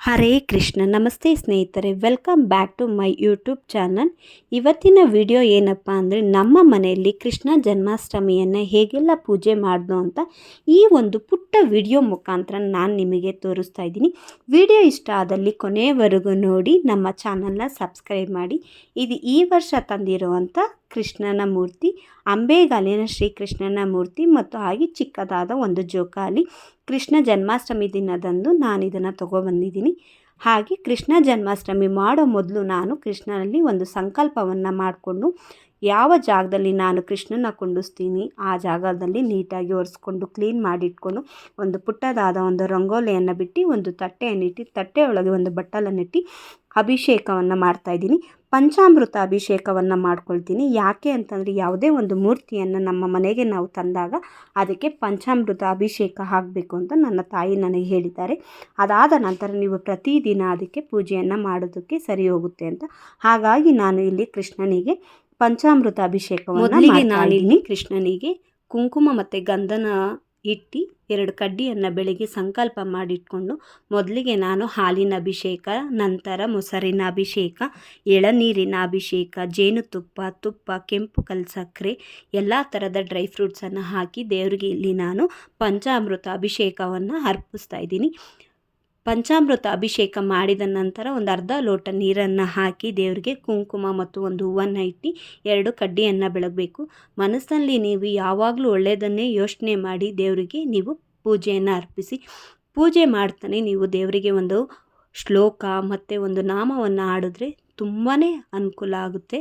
ಹರೇ ಕೃಷ್ಣ. ನಮಸ್ತೆ ಸ್ನೇಹಿತರೆ, welcome back to my YouTube channel. ಇವತ್ತಿನ ವಿಡಿಯೋ ಏನಪ್ಪ ಅಂದರೆ, ನಮ್ಮ ಮನೆಯಲ್ಲಿ ಕೃಷ್ಣ ಜನ್ಮಾಷ್ಟಮಿಯನ್ನು ಹೇಗೆಲ್ಲ ಪೂಜೆ ಮಾಡಿದೋ ಅಂತ ಈ ಒಂದು ಪುಟ್ಟ ವಿಡಿಯೋ ಮುಖಾಂತರ ನಾನು ನಿಮಗೆ ತೋರಿಸ್ತಾ ಇದ್ದೀನಿ. ವಿಡಿಯೋ ಇಷ್ಟ ಆದಲ್ಲಿ ಕೊನೆಯವರೆಗೂ ನೋಡಿ, ನಮ್ಮ ಚಾನಲ್ನ ಸಬ್ಸ್ಕ್ರೈಬ್ ಮಾಡಿ. ಇದು ಈ ವರ್ಷ ತಂದಿರುವಂಥ ಕೃಷ್ಣನ ಮೂರ್ತಿ, ಅಂಬೆಗಾಲಿನ ಶ್ರೀಕೃಷ್ಣನ ಮೂರ್ತಿ ಮತ್ತು ಹಾಗೆ ಚಿಕ್ಕದಾದ ಒಂದು ಜೋಕಾಲಿ. ಕೃಷ್ಣ ಜನ್ಮಾಷ್ಟಮಿ ದಿನದಂದು ನಾನು ಇದನ್ನು ತೊಗೊಬಂದಿದ್ದೀನಿ. ಹಾಗೆ ಕೃಷ್ಣ ಜನ್ಮಾಷ್ಟಮಿ ಮಾಡೋ ಮೊದಲು ನಾನು ಕೃಷ್ಣನಲ್ಲಿ ಒಂದು ಸಂಕಲ್ಪವನ್ನು ಮಾಡಿಕೊಂಡು, ಯಾವ ಜಾಗದಲ್ಲಿ ನಾನು ಕೃಷ್ಣನ ಕುಂಡಿಸ್ತೀನಿ ಆ ಜಾಗದಲ್ಲಿ ನೀಟಾಗಿ ಒರೆಸ್ಕೊಂಡು ಕ್ಲೀನ್ ಮಾಡಿಟ್ಕೊಂಡು, ಒಂದು ಪುಟ್ಟದಾದ ಒಂದು ರಂಗೋಲಿಯನ್ನು ಬಿಟ್ಟು, ಒಂದು ತಟ್ಟೆಯನ್ನಿಟ್ಟು, ತಟ್ಟೆಯೊಳಗೆ ಒಂದು ಬಟ್ಟಲನ್ನಿಟ್ಟು ಅಭಿಷೇಕವನ್ನು ಮಾಡ್ತಾಯಿದ್ದೀನಿ. ಪಂಚಾಮೃತ ಅಭಿಷೇಕವನ್ನು ಮಾಡ್ಕೊಳ್ತೀನಿ. ಯಾಕೆ ಅಂತಂದರೆ, ಯಾವುದೇ ಒಂದು ಮೂರ್ತಿಯನ್ನು ನಮ್ಮ ಮನೆಗೆ ನಾವು ತಂದಾಗ ಅದಕ್ಕೆ ಪಂಚಾಮೃತ ಅಭಿಷೇಕ ಆಗಬೇಕು ಅಂತ ನನ್ನ ತಾಯಿ ನನಗೆ ಹೇಳಿದ್ದಾರೆ. ಅದಾದ ನಂತರ ನೀವು ಪ್ರತಿದಿನ ಅದಕ್ಕೆ ಪೂಜೆಯನ್ನು ಮಾಡೋದಕ್ಕೆ ಸರಿ ಹೋಗುತ್ತೆ ಅಂತ. ಹಾಗಾಗಿ ನಾನು ಇಲ್ಲಿ ಕೃಷ್ಣನಿಗೆ ಪಂಚಾಮೃತ ಅಭಿಷೇಕವನ್ನು ನಾನಿಲ್ಲಿ ಕೃಷ್ಣನಿಗೆ ಕುಂಕುಮ ಮತ್ತು ಗಂಧನ ಇಟ್ಟು 2 ಕಡ್ಡಿಯನ್ನು ಬೆಳಗ್ಗೆ ಸಂಕಲ್ಪ ಮಾಡಿಟ್ಕೊಂಡು, ಮೊದಲಿಗೆ ನಾನು ಹಾಲಿನ ಅಭಿಷೇಕ, ನಂತರ ಮೊಸರಿನ ಅಭಿಷೇಕ, ಎಳನೀರಿನ ಅಭಿಷೇಕ, ಜೇನುತುಪ್ಪ, ತುಪ್ಪ, ಕೆಂಪು ಕಲ್ಲು ಸಕ್ಕರೆ, ಎಲ್ಲ ಥರದ ಡ್ರೈ ಫ್ರೂಟ್ಸನ್ನು ಹಾಕಿ ದೇವರಿಗೆ ಇಲ್ಲಿ ನಾನು ಪಂಚಾಮೃತ ಅಭಿಷೇಕವನ್ನು ಅರ್ಪಿಸ್ತಾ ಇದ್ದೀನಿ. ಪಂಚಾಮೃತ ಅಭಿಷೇಕ ಮಾಡಿದ ನಂತರ ಒಂದು ಅರ್ಧ ಲೋಟ ನೀರನ್ನು ಹಾಕಿ ದೇವರಿಗೆ ಕುಂಕುಮ ಮತ್ತು ಒಂದು ಹೂವನ್ನು ಇಟ್ಟು 2 ಕಡ್ಡಿಯನ್ನು ಬೆಳಗಬೇಕು. ಮನಸ್ಸಲ್ಲಿ ನೀವು ಯಾವಾಗಲೂ ಒಳ್ಳೆಯದನ್ನೇ ಯೋಚನೆ ಮಾಡಿ ದೇವರಿಗೆ ನೀವು ಪೂಜೆಯನ್ನು ಅರ್ಪಿಸಿ. ಪೂಜೆ ಮಾಡ್ತಾನೆ ನೀವು ದೇವರಿಗೆ ಒಂದು ಶ್ಲೋಕ ಮತ್ತು ಒಂದು ನಾಮವನ್ನು ಹಾಡಿದ್ರೆ ತುಂಬಾ ಅನುಕೂಲ ಆಗುತ್ತೆ.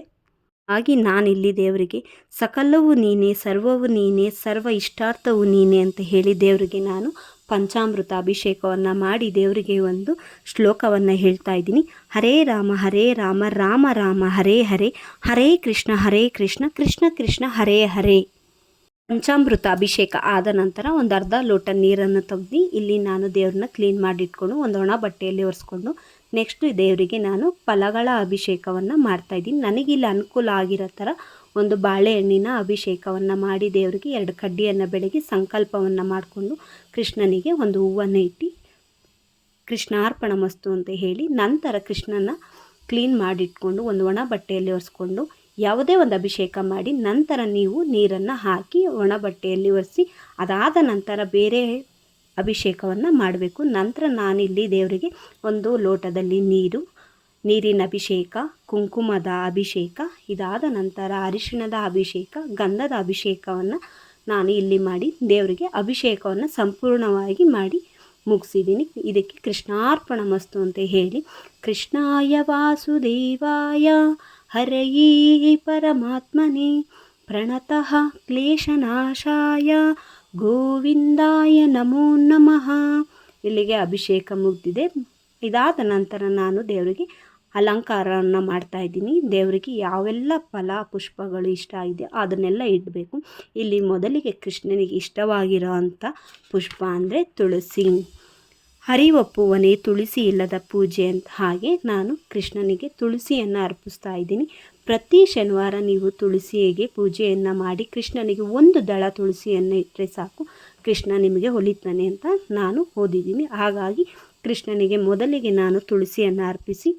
ಹಾಗೆ ನಾನಿಲ್ಲಿ ದೇವರಿಗೆ ಸಕಲವು ನೀನೇ, ಸರ್ವವು ನೀನೇ, ಸರ್ವ ಇಷ್ಟಾರ್ಥವು ನೀನೇ ಅಂತ ಹೇಳಿ ದೇವರಿಗೆ ನಾನು ಪಂಚಾಮೃತ ಅಭಿಷೇಕವನ್ನು ಮಾಡಿ ದೇವರಿಗೆ ಒಂದು ಶ್ಲೋಕವನ್ನು ಹೇಳ್ತಾ ಇದ್ದೀನಿ. ಹರೇ ರಾಮ ರಾಮ ರಾಮ ಹರೇ ಹರೇ, ಹರೇ ಕೃಷ್ಣ ಕೃಷ್ಣ ಕೃಷ್ಣ ಹರೇ ಹರೇ. ಪಂಚಾಮೃತ ಅಭಿಷೇಕ ಆದ ನಂತರ ಒಂದು ಅರ್ಧ ಲೋಟ ನೀರನ್ನು ತೆಗೆದು ಇಲ್ಲಿ ನಾನು ದೇವ್ರನ್ನ ಕ್ಲೀನ್ ಮಾಡಿಟ್ಕೊಂಡು ಒಂದು ಒಣ ಬಟ್ಟೆಯಲ್ಲಿ ಒರೆಸ್ಕೊಂಡು, ನೆಕ್ಸ್ಟು ದೇವರಿಗೆ ನಾನು ಫಲಗಳ ಅಭಿಷೇಕವನ್ನು ಮಾಡ್ತಾಯಿದ್ದೀನಿ. ನನಗಿಲ್ಲಿ ಅನುಕೂಲ ಆಗಿರೋ ಥರ ಒಂದು ಬಾಳೆಹಣ್ಣಿನ ಅಭಿಷೇಕವನ್ನು ಮಾಡಿ ದೇವರಿಗೆ 2 ಕಡ್ಡಿಯನ್ನು ಬೆಳಗಿ ಸಂಕಲ್ಪವನ್ನು ಮಾಡಿಕೊಂಡು ಕೃಷ್ಣನಿಗೆ ಒಂದು ಹೂವನ್ನು ಇಟ್ಟು ಕೃಷ್ಣಾರ್ಪಣ ಮಸ್ತು ಅಂತ ಹೇಳಿ, ನಂತರ ಕೃಷ್ಣನ ಕ್ಲೀನ್ ಮಾಡಿಟ್ಕೊಂಡು ಒಂದು ಒಣ ಬಟ್ಟೆಯಲ್ಲಿ ಒರೆಸ್ಕೊಂಡು ಯಾವುದೇ ಒಂದು ಅಭಿಷೇಕ ಮಾಡಿ, ನಂತರ ನೀವು ನೀರನ್ನು ಹಾಕಿ ಒಣ ಬಟ್ಟೆಯಲ್ಲಿ ಒರೆಸಿ, ಅದಾದ ನಂತರ ಬೇರೆ ಅಭಿಷೇಕವನ್ನು ಮಾಡಬೇಕು. ನಂತರ ನಾನಿಲ್ಲಿ ದೇವರಿಗೆ ಒಂದು ಲೋಟದಲ್ಲಿ ನೀರಿನ ಅಭಿಷೇಕ, ಕುಂಕುಮದ ಅಭಿಷೇಕ, ಇದಾದ ನಂತರ ಅರಿಶಿಣದ ಅಭಿಷೇಕ, ಗಂಧದ ಅಭಿಷೇಕವನ್ನು ನಾನು ಇಲ್ಲಿ ಮಾಡಿ ದೇವರಿಗೆ ಅಭಿಷೇಕವನ್ನು ಸಂಪೂರ್ಣವಾಗಿ ಮಾಡಿ ಮುಗಿಸಿದ್ದೀನಿ. ಇದಕ್ಕೆ ಕೃಷ್ಣಾರ್ಪಣ ಮಸ್ತು ಅಂತ ಹೇಳಿ, ಕೃಷ್ಣಾಯ ವಾಸುದೇವಾಯ ಹರಯೇ ಪರಮಾತ್ಮನೇ ಪ್ರಣತಃ ಕ್ಲೇಶನಾಶಾಯ ಗೋವಿಂದಾಯ ನಮೋ ನಮಃ. ಇಲ್ಲಿಗೆ ಅಭಿಷೇಕ ಮುಗಿದಿದೆ. ಇದಾದ ನಂತರ ನಾನು ದೇವರಿಗೆ ಅಲಂಕಾರವನ್ನು ಮಾಡ್ತಾಯಿದ್ದೀನಿ. ದೇವರಿಗೆ ಯಾವೆಲ್ಲ ಫಲ ಪುಷ್ಪಗಳು ಇಷ್ಟ ಇದೆ ಅದನ್ನೆಲ್ಲ ಇಡಬೇಕು. ಇಲ್ಲಿ ಮೊದಲಿಗೆ ಕೃಷ್ಣನಿಗೆ ಇಷ್ಟವಾಗಿರೋ ಅಂಥ ಪುಷ್ಪ ಅಂದರೆ ತುಳಸಿ. ಹರಿವಪ್ಪುವನೇ ತುಳಸಿ ಇಲ್ಲದ ಪೂಜೆ ಅಂತ, ಹಾಗೆ ನಾನು ಕೃಷ್ಣನಿಗೆ ತುಳಸಿಯನ್ನು ಅರ್ಪಿಸ್ತಾ ಇದ್ದೀನಿ. ಪ್ರತಿ ಶನಿವಾರ ನೀವು ತುಳಸಿಗೆ ಪೂಜೆಯನ್ನು ಮಾಡಿ ಕೃಷ್ಣನಿಗೆ ಒಂದು ದಳ ತುಳಸಿಯನ್ನು ಇಟ್ಟರೆ ಸಾಕು, ಕೃಷ್ಣ ನಿಮಗೆ ಒಲಿತಾನೆ ಅಂತ ನಾನು ಓದಿದ್ದೀನಿ. ಹಾಗಾಗಿ ಕೃಷ್ಣನಿಗೆ ಮೊದಲಿಗೆ ನಾನು ತುಳಸಿಯನ್ನು ಅರ್ಪಿಸಿ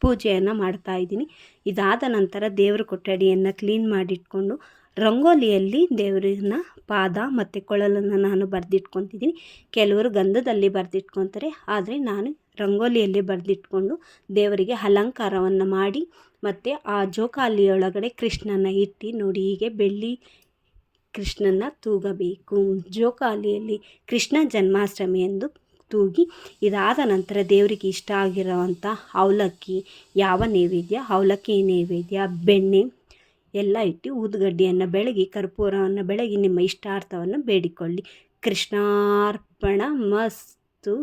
ಪೂಜೆಯನ್ನು ಮಾಡ್ತಾಯಿದ್ದೀನಿ. ಇದಾದ ನಂತರ ದೇವರ ಕೊಠಡಿಯನ್ನು ಕ್ಲೀನ್ ಮಾಡಿಟ್ಕೊಂಡು ರಂಗೋಲಿಯಲ್ಲಿ ದೇವರನ್ನ ಪಾದ ಮತ್ತು ಕೊಳಲನ್ನು ನಾನು ಬರೆದಿಟ್ಕೊತಿದ್ದೀನಿ. ಕೆಲವರು ಗಂಧದಲ್ಲಿ ಬರೆದಿಟ್ಕೊತಾರೆ, ಆದರೆ ನಾನು ರಂಗೋಲಿಯಲ್ಲಿ ಬರೆದಿಟ್ಕೊಂಡು ದೇವರಿಗೆ ಅಲಂಕಾರವನ್ನು ಮಾಡಿ, ಮತ್ತು ಆ ಜೋಕಾಲಿಯೊಳಗಡೆ ಕೃಷ್ಣನ ಇಟ್ಟು ನೋಡಿ, ಹೀಗೆ ಬೆಳ್ಳಿ ಕೃಷ್ಣನ ತೂಗಬೇಕು. ಜೋಕಾಲಿಯಲ್ಲಿ ಕೃಷ್ಣ ಜನ್ಮಾಷ್ಟಮಿ ಎಂದು ತೂಗಿ, ಇದಾದ ನಂತರ ದೇವರಿಗೆ ಇಷ್ಟ ಆಗಿರೋವಂಥ ಅವಲಕ್ಕಿ, ಯಾವ ನೈವೇದ್ಯ, ಅವಲಕ್ಕಿ ನೈವೇದ್ಯ, ಬೆಣ್ಣೆ ಎಲ್ಲ ಇಟ್ಟು ಊದುಗಡ್ಡಿಯನ್ನು ಬೆಳಗಿ, ಕರ್ಪೂರವನ್ನು ಬೆಳಗಿ ನಿಮ್ಮ ಇಷ್ಟಾರ್ಥವನ್ನು ಬೇಡಿಕೊಳ್ಳಿ. ಕೃಷ್ಣಾರ್ಪಣ ಮಸ್ತು.